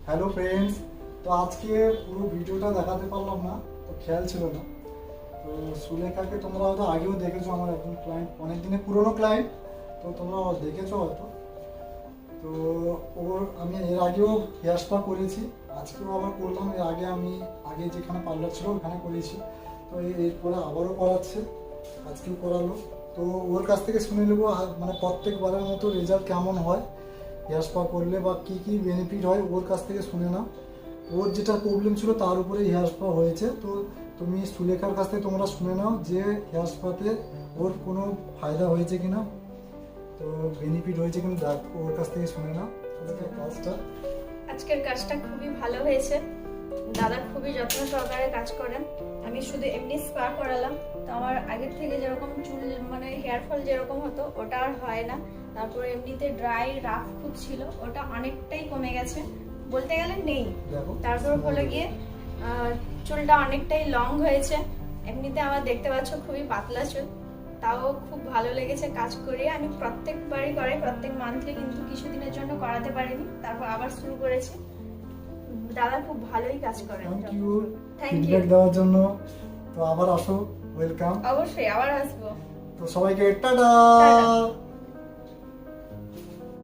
Hello friends, তো আজকে পুরো ভিডিওটা দেখাতে পারলাম না, তো খেয়াল ছিল না। তো সুলেখাকে তোমরা হয়তো আগেও দেখেছো, আমার একজন ক্লায়েন্ট, অনেক দিনের পুরনো ক্লায়েন্ট, তো তোমরা দেখেছো হয়তো। তো ওর আমি এর আগেও হেয়ার স্পা করেছি, আজকেও আবার করলাম। এর আগে আমি যেখানে পার্লার ছিল ওখানে করেছি, তো এরপরে আবারও করাচ্ছে, আজকেও করালো। তো ওর কাছ থেকে শুনে নেবো মানে প্রত্যেকবারের মতো রেজাল্ট কেমন হয় হেয়ার স্পা করলে, বা কী কী বেনিফিট হয় ওর কাছ থেকে শুনে নাও। ওর যেটা প্রবলেম ছিল তার উপরে হেয়ার স্পা হয়েছে। তো তুমি সুলেখার কাছ থেকে তোমরা শুনে নাও যে হেয়ার স্পাতে ওর কোনো ফায়দা হয়েছে কিনা, তো বেনিফিট হয়েছে কিনা, দেখ ওর কাছ থেকে শুনে নাও সুলেখার কাজটা। আজকের কাজটা খুবই ভালো হয়েছে। দাদা খুবই যত্ন সহকারে কাজ করেন। আমি শুধু এমনি স্পা করালাম, তো আমার আগের থেকে যেরকম চুল মানে হেয়ার ফল যেরকম হতো ওটা আর হয় না। তারপরে এমনিতে ড্রাই রাফ খুব ছিল, ওটা অনেকটাই কমে গেছে, বলতে গেলে নেই। তারপর হলো গিয়ে চুলটা অনেকটাই লং হয়েছে। এমনিতে আমার দেখতে পাচ্ছ খুবই পাতলা চুল, তাও খুব ভালো লেগেছে কাজ করে। আমি প্রত্যেকবারই করাই, প্রত্যেক মান্থলি, কিন্তু কিছুদিনের জন্য করাতে পারিনি, তারপর আবার শুরু করেছি। দাদা খুব ভালোই কাজ করেন। Thank you thank feedback you. দেওয়ার জন্য। তো আবার আসো, ওয়েলকাম। অবশ্যই আবার আসবো। তো সবাইকে টাটা। টাটা।